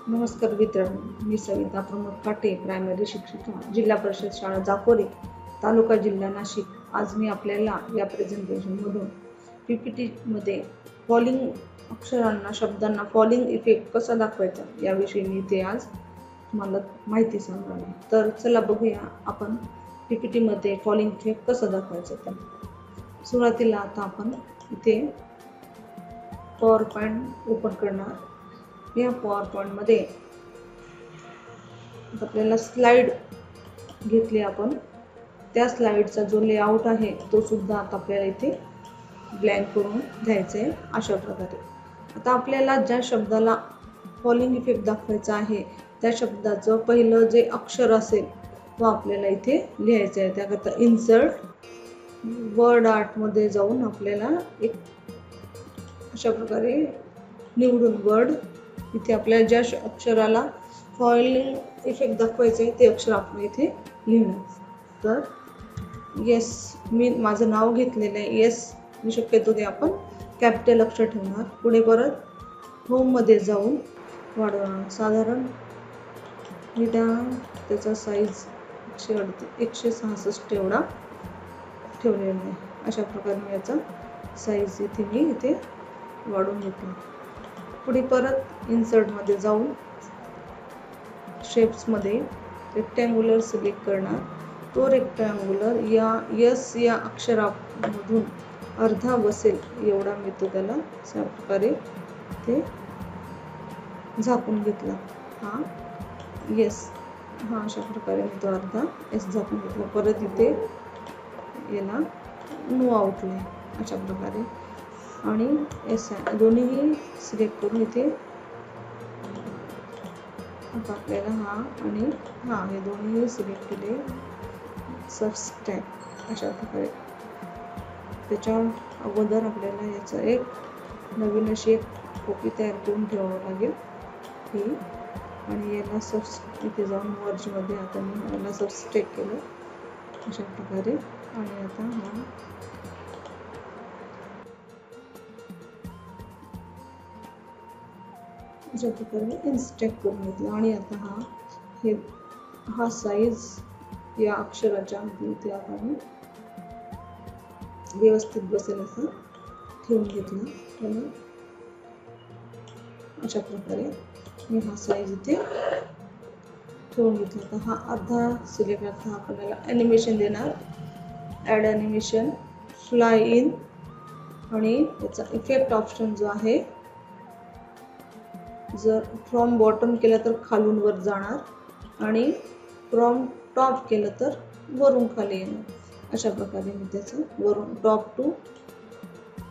नमस्कार मित्रांनो, मी सविता प्रमोद काटे, प्रायमरी शिक्षिका, जिल्हा परिषद शाळा जापोरे, तालुका जिल्हा नाशिक. आज मी आपल्याला या प्रेझेंटेशनमधून PPTमध्ये फॉलिंग अक्षरांना, शब्दांना फॉलिंग इफेक्ट कसा दाखवायचा याविषयी मी इथे आज तुम्हाला माहिती सांगणार आहे. तर चला बघूया आपण PPTमध्ये फॉलिंग इफेक्ट कसं दाखवायचं. तर सुरुवातीला आता आपण इथे पॉवर पॉईंट ओपन करणार. या पॉवर पॉईंटमध्ये आपल्याला स्लाइड घेतली आपण. त्या स्लाइडचा जो लेआउट आहे तो सुद्धा आता आपल्याला इथे ब्लँक करून घ्यायचा आहे अशा प्रकारे. आता आपल्याला ज्या शब्दाला फॉलिंग इफेक्ट दाखवायचा आहे त्या शब्दाचं पहिलं जे अक्षर असेल तो आपल्याला इथे लिहायचं आहे. त्याकरता इन्सर्ट वर्ड आर्टमध्ये जाऊन आपल्याला एक अशा प्रकारे निवडून वर्ड इथे आपल्याला ज्या अक्षराला फॉलिंग इफेक्ट दाखवायचं आहे ते अक्षर आपण इथे लिहिणार. तर येस, मी माझं नाव घेतलेलं आहे येस. मी शक्यतो ते आपण कॅपिटल अक्षर ठेवणार. पुढे परत होममध्ये जाऊन वाढवणार. साधारण मी त्याचा साईज 166 एवढा ठेवलेला आहे. अशा प्रकारे मी याचा साईज इथे वाढवून घेतला. पुढे परत इन्सर्टमध्ये जाऊन शेप्समध्ये रेक्टँग्युलर सिलेक्ट करणार. तो रेक्टँग्युलर या अक्षरामधून अर्धा बसेल एवढा मी तो त्याला अशा प्रकारे ते झाकून घेतला. हा येस, हा अशा प्रकारे मी तो अर्धा एस झाकून घेतला. परत इथे याला नो आउटलाईन अशा प्रकारे आणि एस दोन्हीही सिलेक्ट करून इथे आता आपल्याला हा आणि हा हे दोन्ही सिलेक्ट केले. सबस्ट्रॅक्ट अशा प्रकारे. त्याच्या अगोदर आपल्याला याचं एक नवीन अशी एक कॉपी तयार करून ठेवावं लागेल ही. आणि याला इथे जाऊन वर्जमध्ये आता मी याला सबस्ट्रॅक्ट केलं अशा प्रकारे. आणि आता हा अशा प्रकारे इन्स्टॅक करून घेतला. आणि आता हा साईज या अक्षराच्या इथे आपण व्यवस्थित बसेल असं ठेवून घेतला. त्याला अशा प्रकारे मी हा साईज इथे ठेवून घेतला. तर हा अर्धा सिलेक्ट करता आपल्याला ॲनिमेशन देणार. ॲड ॲनिमेशन, फ्लाय इन आणि याचा इफेक्ट ऑप्शन जो आहे, जर फ्रॉम बॉटम केलं तर खालून वर जाणार आणि फ्रॉम टॉप केलं तर वरून खाली येणार. अशा प्रकारे मी त्याचं वरून टॉप टू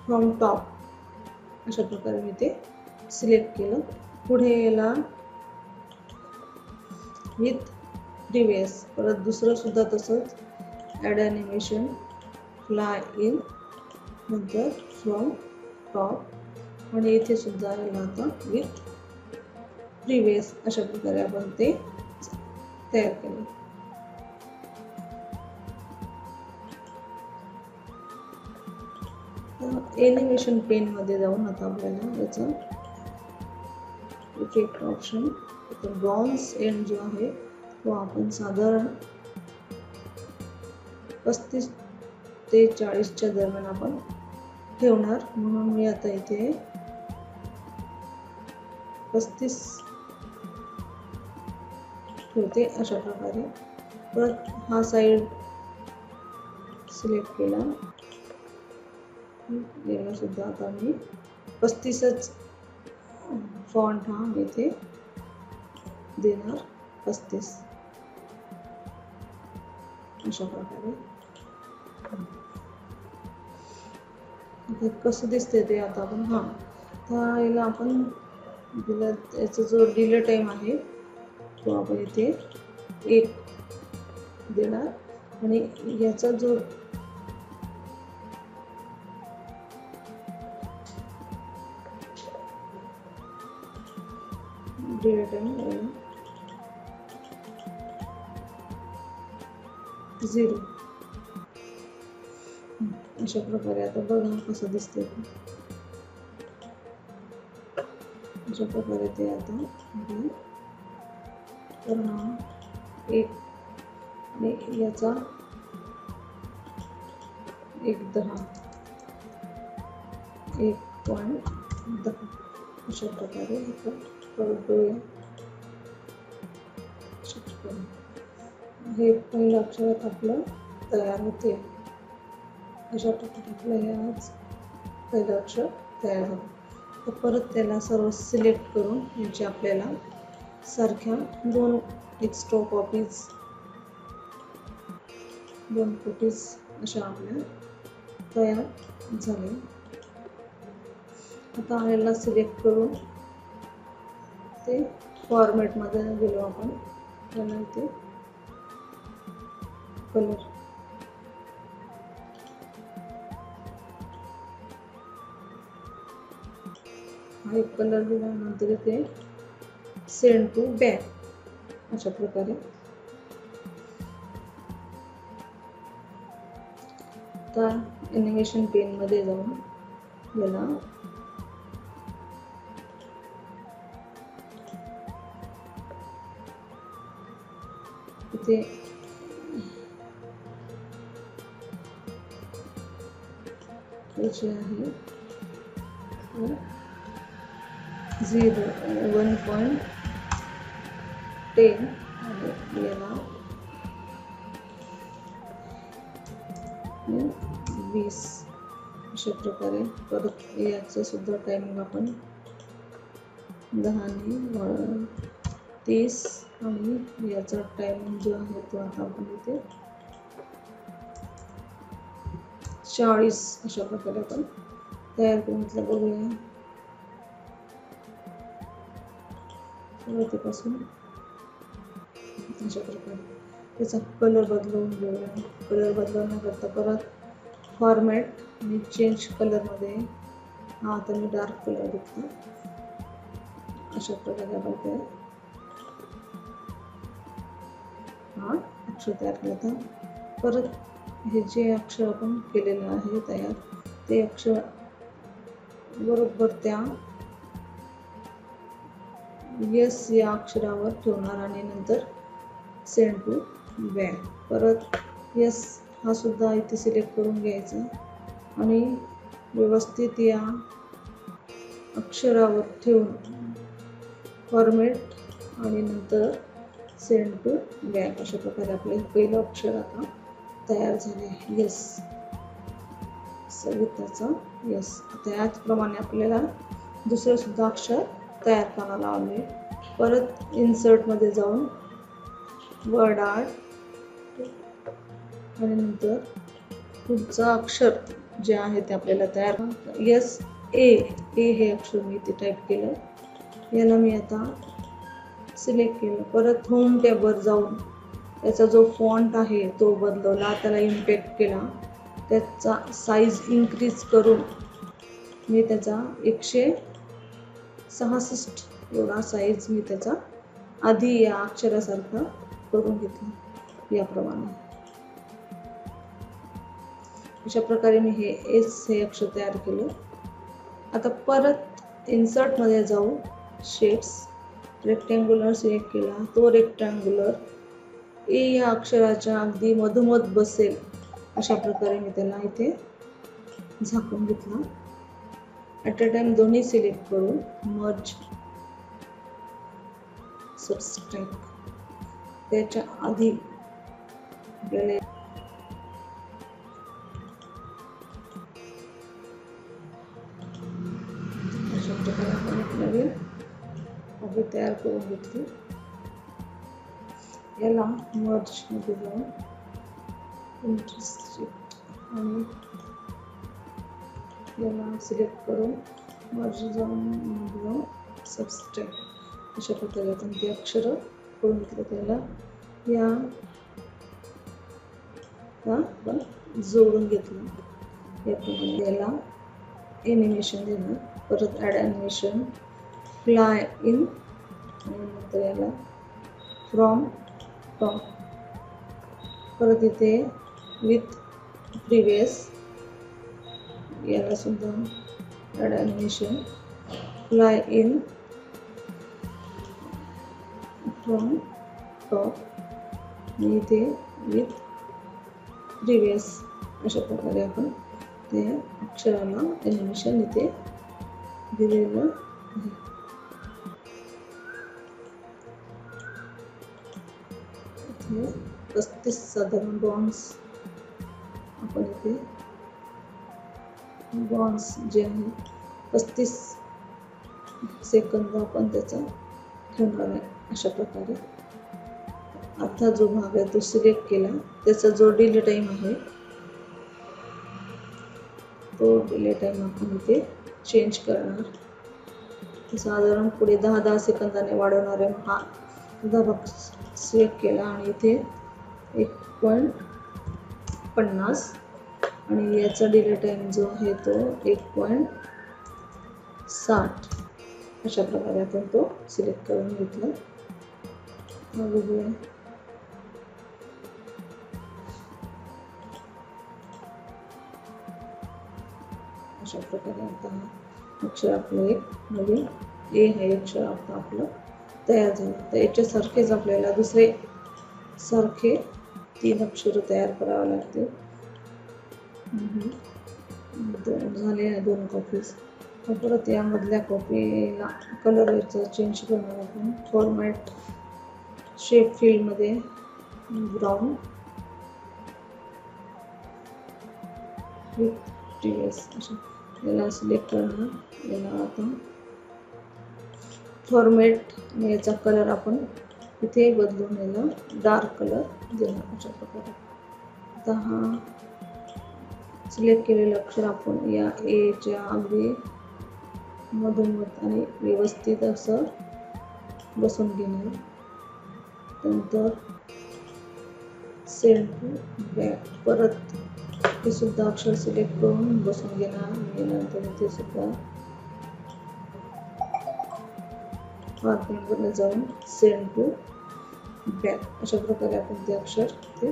फ्रॉम टॉप अशा प्रकारे मी ते सिलेक्ट केलं. पुढे याला विथ प्रिव्हियस परत दुसरं सुद्धा तसंच ॲड ॲनिमेशन, फ्लाय इन, नंतर फ्रॉम टॉप आणि इथे सुद्धा याला आता विथ प्रिव्हियस अशा प्रकारे आपण ते तयार केले. एनिमेशन पेन मध्ये जाऊन आता आपल्याला याचा इफेक्ट ऑप्शन ब्रॉन्झ एंड जो आहे तो आपण साधारण 35 ते 40च्या दरम्यान आपण ठेवणार. म्हणून मी आता इथे 35 ठेवते अशा प्रकारे. परत हा साईड सिलेक्ट केला. याला सुद्धा आता मी 35च फॉन्ट हा इथे देणार. 35 अशा प्रकारे. कसं दिसतंय ते आता आपण तर याला आपण दिला. याचा जो डिले टाइम आहे तो आपण इथे 1 देणार. आणि याचा जो डिले टाइम 0 अशा प्रकारे. आता बघा कसं दिसतंय. अशा प्रकारे ते आता तर हा 1 आणि याचा 1.10 1.10 अशा प्रकारे आपण करूया. हे पहिलं अक्षरात आपलं तयार होते. अशा प्रकारे आपलं हे आज पहिलं अक्षर तयार होतं. तर परत त्याला सर्व सिलेक्ट करून याची आपल्याला सारख्या 2 एक्स्ट्रा कॉपीज 2 कॉपीज अशा आपल्या तयार झाले. आता याला सिलेक्ट करून ते फॉर्मॅटमध्ये गेलो आपण. त्याला इथे कलर हा एक कलर दिल्यानंतर इथे सेंड टू बॅक अशा प्रकारे आता ॲनिमेशन पेन मध्ये जाऊन याला इथे याचे आहे 1.10 आणि याला 20 अशा प्रकारे परत याचं सुद्धा टायमिंग आपण 10 ने 30 आणि याचा टायमिंग जो आहे तो आता आपण इथे 40 अशा प्रकारे आपण तयार करून घेतलं. बघूया सुरुवातीपासून अशा प्रकारे त्याचा कलर बदलवून घेऊया. कलर बदलवण्याकरता परत फॉर्मॅट आणि चेंज कलरमध्ये हा आता मी डार्क कलर घेतला. अशा प्रकारे आपण ते हा अक्षर तयार केला. तर परत हे जे अक्षर आपण केलेलं आहे तयार ते अक्षर बरोबर त्या यस या अक्षरावर ठेवणार आणि नंतर सेंड टू बॅक. परत यस हा सुद्धा इथे सिलेक्ट करून घ्यायचा आणि व्यवस्थित या अक्षरावर ठेवून फॉर्मॅट आणि नंतर सेंड टू बॅक अशा प्रकारे आपले पहिलं अक्षर आता तयार झाले. यस सविताचा यस. आता याचप्रमाणे आपल्याला दुसरं सुद्धा अक्षर तयार करायला लावले. परत इन्सर्टमध्ये जाऊन वर्ड आर्ट आणि नंतर पुढचं अक्षर जे आहे ते आपल्याला तयार यस ए हे अक्षर मी इथे टाईप केलं. याला मी आता सिलेक्ट केलं. परत होम टॅबवर जाऊन त्याचा जो फॉन्ट आहे तो बदलवला, त्याला इम्पॅक्ट केला, त्याचा साईज इन्क्रीज करून मी त्याचा 166 एवढा साईज मी त्याचा आधी या अक्षरासारखा करून घेतला याप्रमाणे. अशा प्रकारे मी हे अक्षर तयार केलं. आता परत इन्सर्टमध्ये जाऊ शेड्स रेक्टँग्युलर सिलेक्ट केला. तो रेक्टँग्युलर ए या अक्षराच्या अगदी मधोमध बसेल अशा प्रकारे मी त्याला इथे झाकून घेतला. ॲट अ टाइम दोन्ही सिलेक्ट करून मर्ज सबस्ट्रॅक्ट त्याच्या आधी आपल्याला अशा प्रकारे आपण एक नवीन कॉपी तयार करून घेतली. याला मर्ज मध्ये जाऊन इंटरेस्टिंग आणि याला सिलेक्ट करून मर्ज जाऊन सबस्ट्रॅक्ट अशा प्रकारे आपण ते अक्षर करून घेतलं. त्याला आपण जोडून घेतलं. याप्रमाणे याला ॲनिमेशन देणार. परत ॲड ॲनिमेशन फ्लाय इन आणि नंतर याला फ्रॉम टॉप. परत इथे विथ प्रिव्हियस याला सुद्धा add animation fly in from top आणि इथे विथ प्रिव्हियस अशा प्रकारे आपण ते अक्षराला ॲनिमेशन इथे दिलेलं आहे. इथे 35 साधारण बॉन्ड्स आपण इथे बॉन्ड्स जे आहे 35 सेकंद आपण त्याचा ठेवणार आहे अशा प्रकारे. आता जो भाग आहे तो सिलेक्ट केला, त्याचा जो डिले टाइम आहे तो डिले टाइम आपण इथे चेंज करणार. साधारण पुढे 10 सेकंदाने वाढवणार आहे. हा भाग सिलेक्ट केला आणि इथे 1.50 आणि याचा डिले टाइम जो आहे तो 1.60 अशा प्रकारे आपण तो सिलेक्ट करून घेतला. बघूया अशा प्रकारे आता अक्षर आपलं एक नवीन ए हे अक्षर आता आपलं तयार झालं. तर याच्यासारखेच आपल्याला दुसरे सारखे 3 अक्षर तयार करावे लागतील. झाले 2 कॉपीज. परत यामधल्या कॉपीला कलर याचा चेंज करणार आपण. फॉर्मॅट शेप फील्डमध्ये ब्राऊन विथ प्रिव्हियस अशा याला सिलेक्ट करणार. याला आता फॉर्मॅट याचा कलर आपण इथे बदलून याला डार्क कलर देणार अशा प्रकारे. आता हा सिलेक्ट केलेलं अक्षर आपण या एच्या अगदी मधोमध आणि व्यवस्थित असं बसून घेणार. नंतर सेंड टू बॅक परत हे सुद्धा अक्षर सिलेक्ट करून बसून घेणार आणि नंतर इथे सुद्धा मार्किंगवर जाऊन सेंड टू बॅक अशा प्रकारे आपण ते अक्षर ते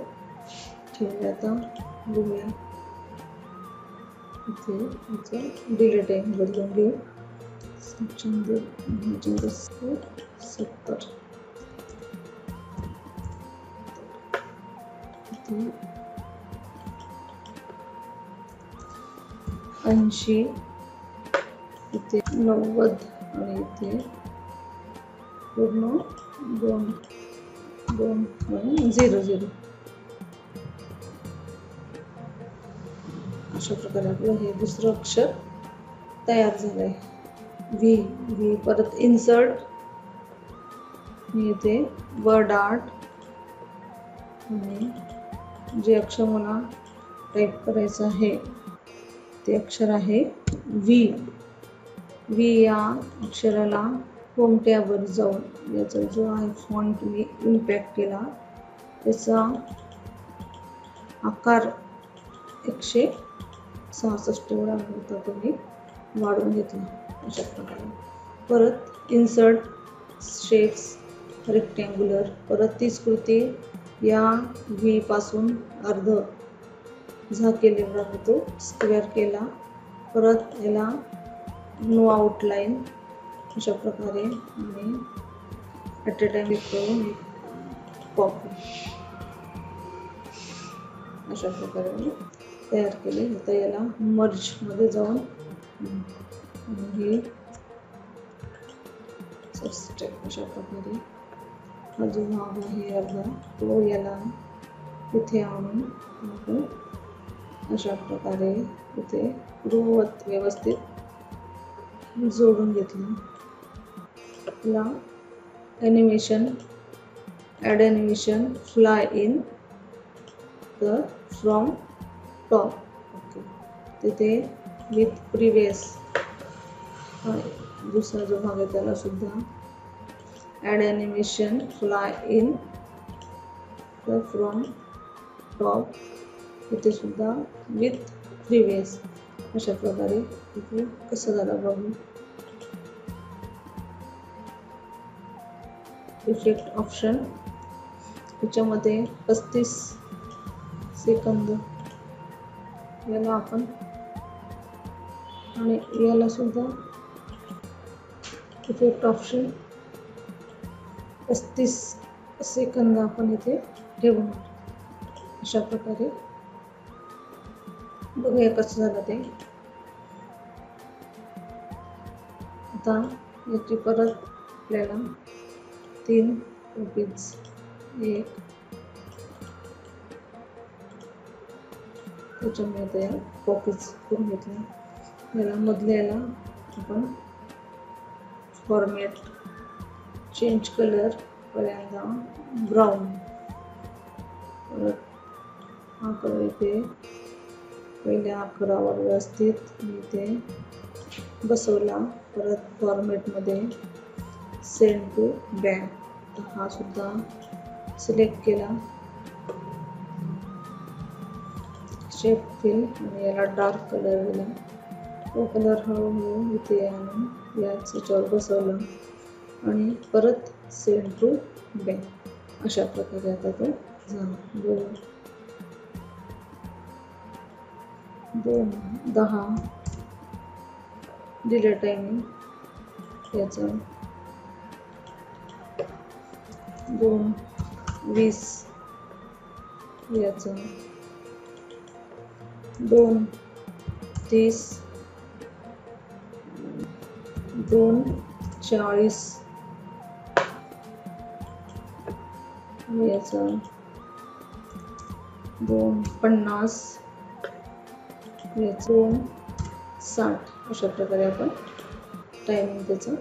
ठेवले. आता बघूया इथे डिले टाइम बदलून घेऊ. 70 80 इथे 90 आणि इथे पूर्ण 2.00 अशा प्रकारे आपलं हे दुसरं अक्षर तयार झालंय. व्ही परत इन्सर्ट मी इथे वर्ड आर्ट आणि जे अक्षर मला टाईप करायचं आहे ते अक्षर आहे व्ही या अक्षराला होम टॅबवर जाऊन याचा जो आहे फॉन्ट मी इम्पॅक्ट केला त्याचा आकार 166 एवढा होता तो मी वाढवून घेतला अशा प्रकारे. परत इन्सर्ट शेप्स रेक्टँग्युलर परत तीच कृती या व्ही पासून अर्ध झाकेलेला तो स्क्वेअर केला. परत याला नो आउटलाईन अशा प्रकारे आणि ॲट अ टाइम करून कॉपी अशा प्रकारे तयार केले. आता याला मर्ज मध्ये जाऊन हे सबस्ट्रॅक्ट अशा प्रकारे हा जो भाग आहे अर्धा तो याला इथे आणून आपण अशा प्रकारे इथे व्यवस्थित जोडून घेतलं. याला animation add animation fly in the from top okay तिथे विथ प्रिव्हियस दुसरा जो भाग आहे त्याला सुद्धा add animation fly in the from top इथे सुद्धा विथ प्रिव्हियस अशा प्रकारे इथे कसं झालं बघू. इफेक्ट ऑप्शन याच्यामध्ये 35 सेकंद याला आपण आणि याला सुद्धा इफेक्ट ऑप्शन 35 सेकंद आपण इथे ठेवून अशा प्रकारे बघूया कसं झालं ते. आता याची परत आपल्याला 3 कॉपीज एक त्याच्यामध्ये कॉपीज करून घेतल्या. याला मधल्याला आपण फॉर्मॅट चेंज कलर पहिल्यांदा ब्राऊन, परत हा कलर इथे पहिल्या अक्षरावर व्यवस्थित इथे बसवला. परत फॉर्मॅटमध्ये सेंड टू बॅक हा सुद्धा सिलेक्ट केला. शेप फिल आणि याला डार्क कलर दिला. तो कलर हळूहळू इथे आणून याच याच्यावर बसवला आणि परत सेंड टू बॅक अशा प्रकारे आता तो झाला. 2:10 दिलं टायमिंग याचा. 2:20 याचा. 2:30 2:40 याचा. 2:50 याचा. 2:60 अशा प्रकारे आपण टायमिंग त्याचं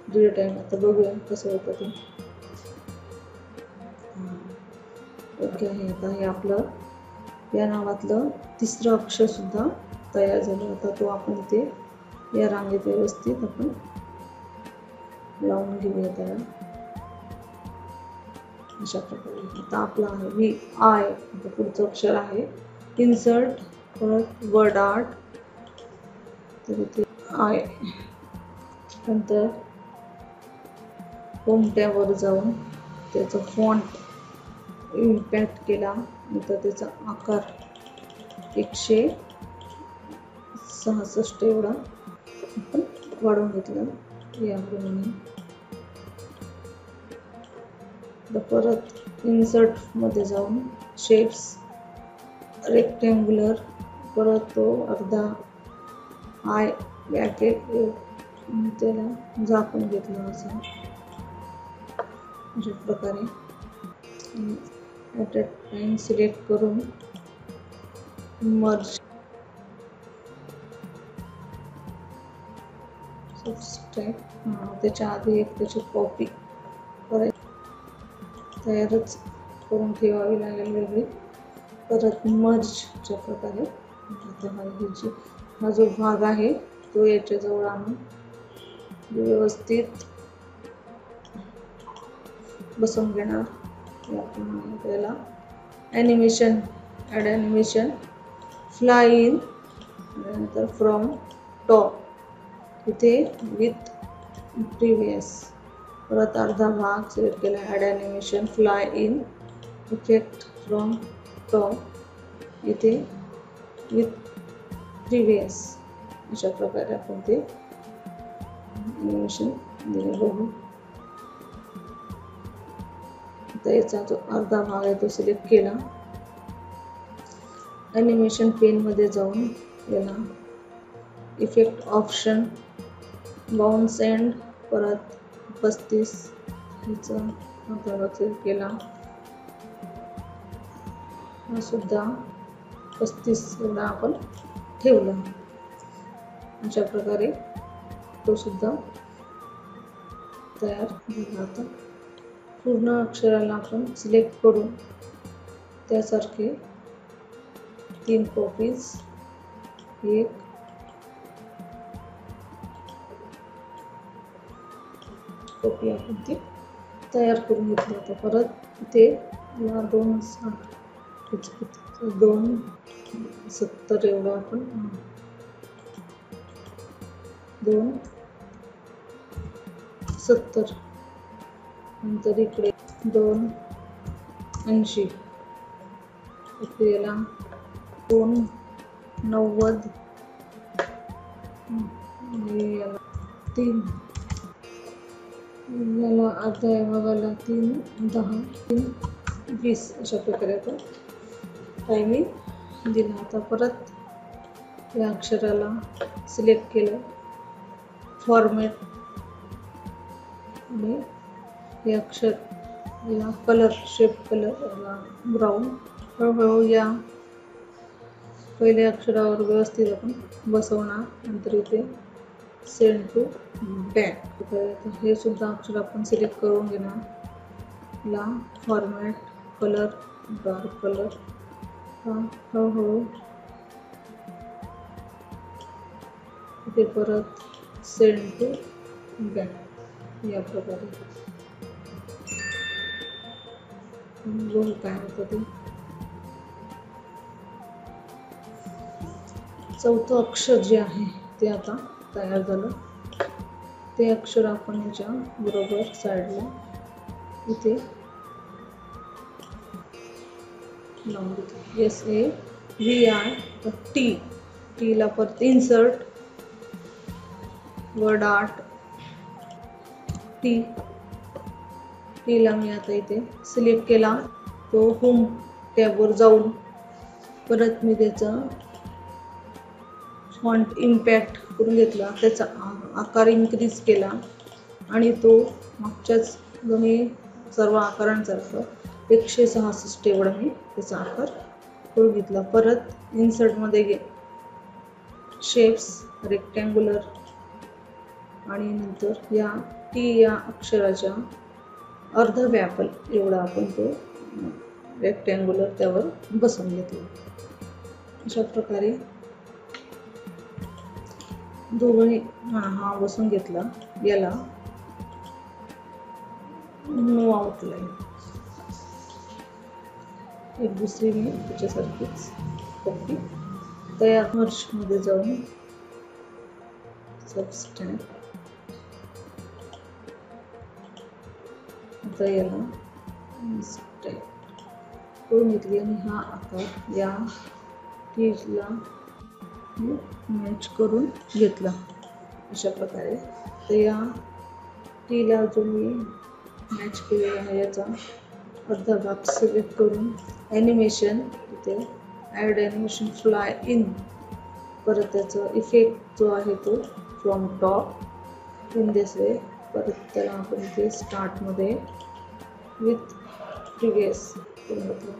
दिलं टाइम. आता बघूया कसं होतं ते. ओके आहे. आता हे आपलं या नावातलं तिसरं अक्षर सुद्धा तयार झालं. आता तो आपण इथे या रांगेत व्यवस्थित आपण लावून घेऊया त्याला अशा प्रकारे. आता आपला आहे व्ही आय. आता पुढचं अक्षर आहे इन्सर्ट, परत वर्ड आर्ट, तर इथे आय. नंतर होम टॅबवर जाऊन त्याचा फॉन्ट इम्पॅक्ट केला. नंतर त्याचा आकार 166 एवढा आपण वाढवून घेतला याप्रमाणे. परत इन्सर्ट मध्ये जाऊन शेप्स रेक्टँग्युलर, परत तो अर्धा आय ब्रॅकेट त्याला झाकून घेतलं असं अशा प्रकारे. ॲट अ टाइम सिलेक्ट करून मर्ज सबस्ट्रॅक्ट त्याच्या आधी एक त्याची कॉपी तयारच करून ठेवावी लागेल वेगळी. परत मर्जच्या प्रकारे हा जो भाग आहे तो याच्याजवळ आणून व्यवस्थित बसवून घेणार. याप्रमाणे त्याला animation add animation fly in, नंतर फ्रॉम टॉप इथे विथ प्रिव्हियस. परत अर्धा भाग सिलेक्ट केला, add animation fly in effect from top इथे विथ प्रिव्हियस अशा प्रकारे आपण ते ॲनिमेशन दिले. बघू आता याचा जो अर्धा भाग आहे तो सिलेक्ट केला. ॲनिमेशन पेनमध्ये जाऊन याला इफेक्ट ऑप्शन बाउन्स एंड, परत 35 ह्याचा अर्धा भाग सिलेक्ट केला. हा सुद्धा 35 एवढा आपण ठेवला. अशा प्रकारे तो सुद्धा तयार झाला. आता पूर्ण अक्षराला आपण सिलेक्ट करून त्यासारखे 3 कॉपीज एक कॉपी आपण ती तयार करून घेतली. आता परत ते 2:70 एवढं आपण 2:70 नंतर इकडे 2:80 इकडे याला 2:90 आणि याला याला अर्ध्या भागाला 3, 10, 3, 20 अशा प्रकारे आपण टायमिंग दिला. आता परत या अक्षराला सिलेक्ट केलं, फॉर्मॅट, आणि हे अक्षर या कलर, शेप कलर ब्राऊन, हळूहळू या पहिल्या अक्षरावर व्यवस्थित आपण बसवणार. नंतर इथे सेंड टू बॅक, हे सुद्धा अक्षर आपण सिलेक्ट करून घेणार. ला फॉर्मॅट, कलर, डार्क कलर, हळूहळू इथे परत सेंड टू बॅक या प्रकारे बघू काय होतं ते. चौथं अक्षर जे आहे ते आता तयार झालं. ते अक्षर आपण याच्या बरोबर साईडला इथे लावून घेतो. SAVI टी ला परत इन्सर्ट, वर्ड आर्ट, टी ला मी आता इथे सिलेक्ट केला. तो होम टॅबवर जाऊन परत मी त्याचा फॉन्ट इम्पॅक्ट करून घेतला, त्याचा आकार इन्क्रीज केला आणि तो मागच्याच मी सर्व आकारांसारखं 166 एवढा मी त्याचा आकार करून घेतला. परत इन्सर्टमध्ये शेप्स, रेक्टँग्युलर, आणि नंतर या टी या अक्षराच्या अर्धा व्यापल एवढा आपण तो रेक्टँग्युलर त्यावर बसवून घेतला. अशा प्रकारे दोघंही हा बसून घेतला. याला नो आउटलाईन, एक दुसरी मी त्याच्यासारखीच कॉपी तयार मर्जमध्ये जाऊन सबस्टॅम्प, आता याला स्टॅम्प करून घेतली आणि हा आकार या टीला मॅच करून घेतला. अशा प्रकारे तर या टीला जो मी मॅच केलेला आहे याचा अर्धा भाग सिलेक्ट करून ॲनिमेशन, इथे ॲड ॲनिमेशन फ्लाय इन, परत त्याचा इफेक्ट जो आहे तो from top in this way, परत त्याला आपण इथे स्टार्टमध्ये विथ प्रिव्हियस करून घेतलं.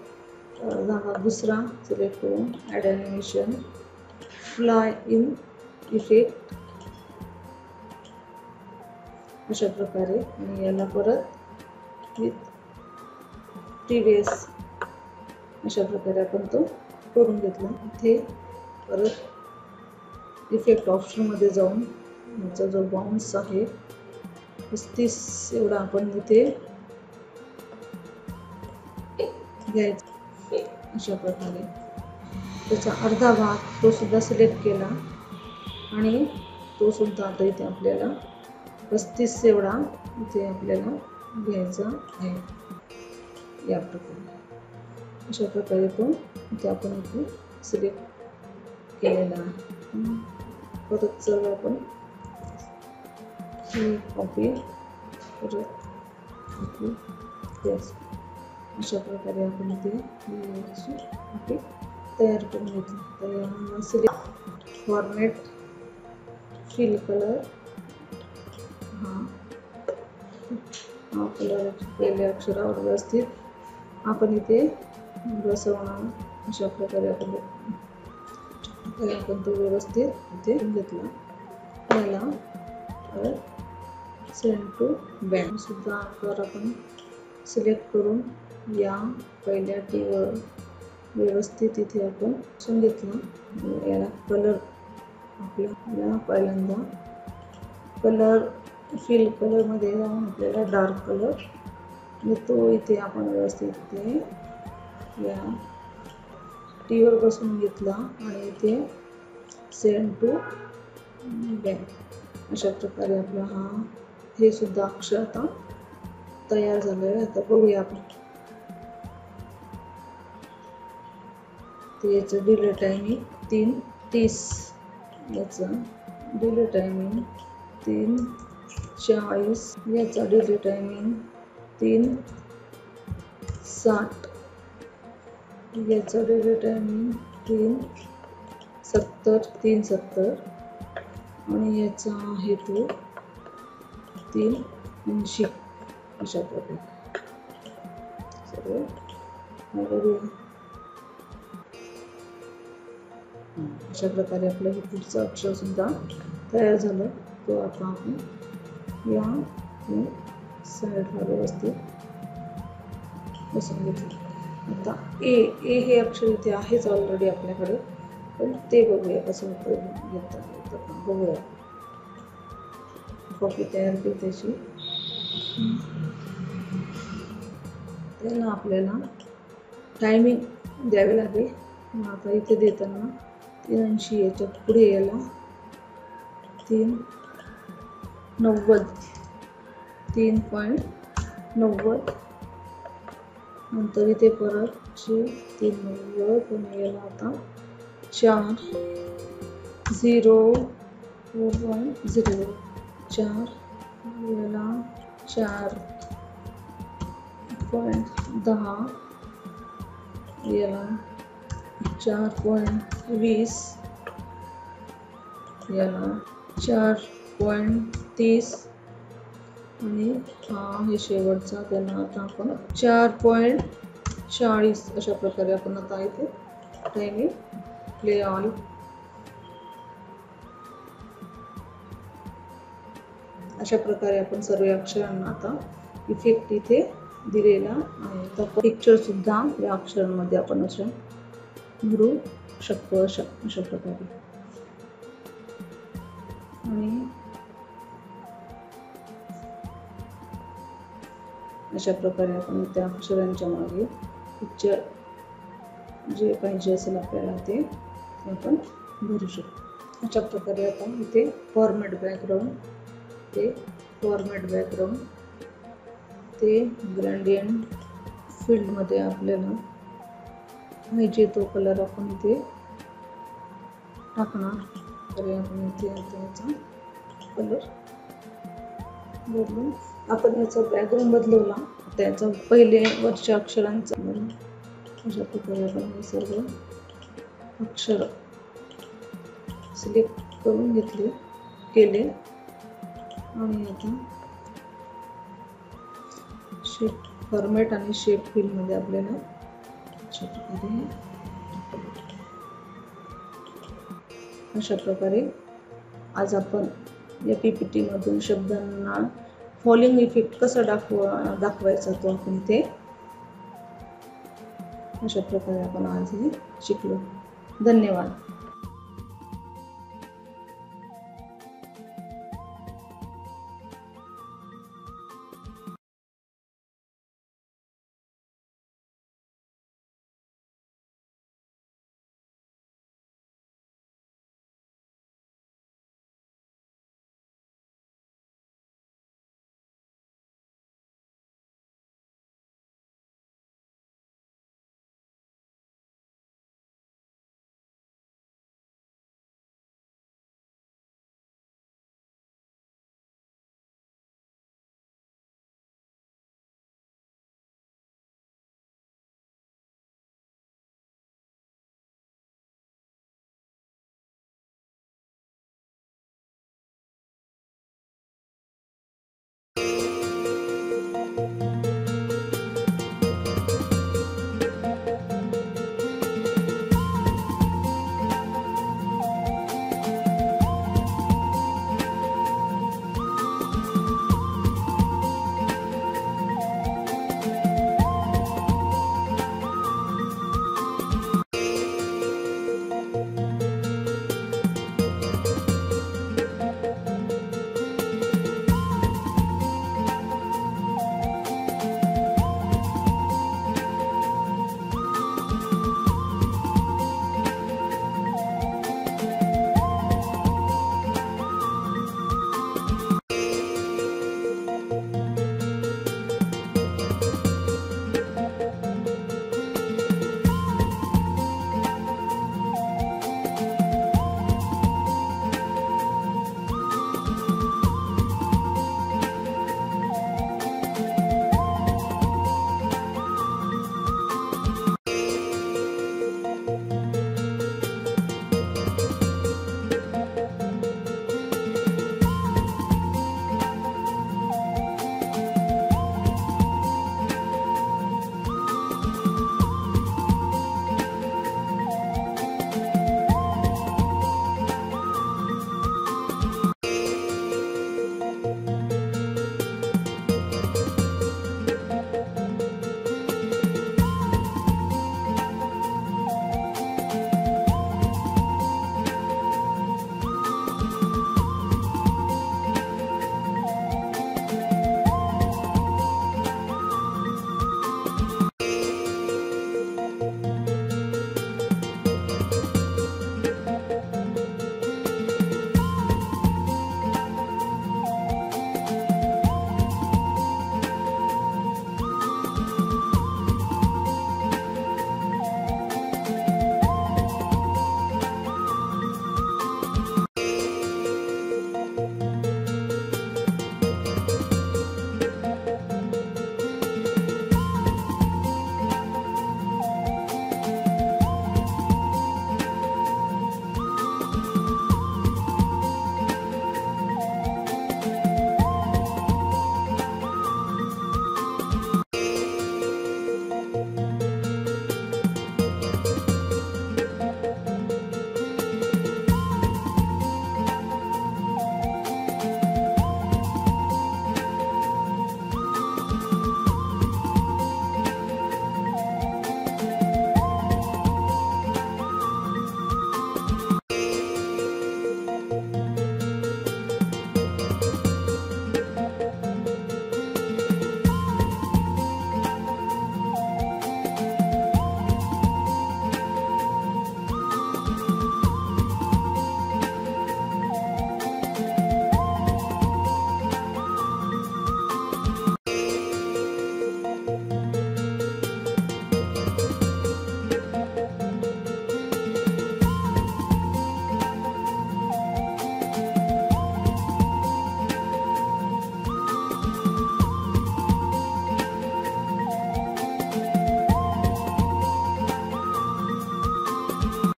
अर्धा भाग दुसरा सिलेक्ट करून add animation fly in effect अशा प्रकारे, आणि याला परत विथ प्रिव्हियस अशा प्रकारे आपण तो करून घेतला. इथे परत इफेक्ट ऑप्शनमध्ये जाऊन याचा जो बाउन्स आहे 35 एवढा आपण इथे घ्यायचा. अशा प्रकारे त्याचा अर्धा भाग तो सुद्धा सिलेक्ट केला आणि तो सुद्धा आता इथे आपल्याला 35 एवढा इथे आपल्याला घ्यायचा आहे. या प्रकारे अशा प्रकारे तो इथे आपण इथे सिलेक्ट केलेला आहे. परत सर्व आपण ही कॉपी परत अशा प्रकारे आपण इथे कॉपी तयार करून घेतली. तर याला सिलेक्ट फॉर्मॅट, फिल कलर, हा कलर पहिल्या अक्षरावर व्यवस्थित आपण इथे बसवणार. अशा प्रकारे आपण तो व्यवस्थित इथे घेतला. याला सेंड टू बॅक सुद्धा आकार आपण सिलेक्ट करून या पहिल्या टीवर व्यवस्थित इथे आपण बसवून घेतला. याला कलर आपल्याला पहिल्यांदा कलर फिल कलरमध्ये जाऊन आपल्याला डार्क कलर आणि तो इथे आपण व्यवस्थित इथे या टीवर बसवून घेतला आणि इथे सेंड टू बॅक अशा प्रकारे आपला हे सुद्धा अक्षर आता तयार झालं आहे. आता बघूया आपण ते याचं डिले टायमिंग 3:30, याचं डिले टायमिंग 3:40, 40, याचा डिले टायमिंग 3:60, याचा डिले टायमिंग 3:70 आणि याचा आहे तो 3:80. अशा प्रकारे सर्व अशा प्रकारे आपलं हे पुढचं अक्षर सुद्धा तयार झालं. तो आता आपण या साईडला व्यवस्थित बसून घेतलं. आता ए हे अक्षर इथे आहेच ऑलरेडी आपल्याकडे, पण ते बघूया कसं होतं बघूया. कॉपी तयार केली त्याची. त्याला आपल्याला टायमिंग द्यावे लागेल. आता इथे देताना 3:80 याच्या पुढे याला 3:90, 3.90 नंतर इथे परत 3:90 पण याला आता 4:0 4 याला 4.10 याला 4.20 याला 4.30 आणि हे शेवटचा त्यांना आता आपण 4.40 अशा प्रकारे आपण आता इथे टायमिंग प्ले ऑल अशा प्रकारे आपण सर्व अक्षरांना आता इफेक्ट इथे दिलेला आहे. तर पिक्चर सुद्धा या अक्षरांमध्ये आपण असं भरू शकतो अशा प्रकारे. आणि अशा प्रकारे आपण त्या अक्षरांच्या मागे पिक्चर जे पाहिजे असेल आपल्याला ते आपण भरू शकतो. अशा प्रकारे आपण इथे फॉर्मॅट बॅकग्राऊंड ते ग्रेडियंट फील्डमध्ये आपल्याला पाहिजे तो कलर आपण इथे टाकणार. तर आपण इथे याचा कलर बदलून आपण याचा बॅकग्राऊंड बदलवला. त्याचा पहिले वरच्या अक्षरांचा अशा प्रकारे आपण हे सर्व अक्षर सिलेक्ट करून केले आणि आता शेप फॉर्मॅट आणि शेप फील्ड मध्ये आपल्याला अशा प्रकारे आज आपण या पीपीटी मधून शब्दांना फॉलिंग इफेक्ट कसा दाखवायचा तो आपण इथे अशा प्रकारे आपण आज हे शिकलो. धन्यवाद.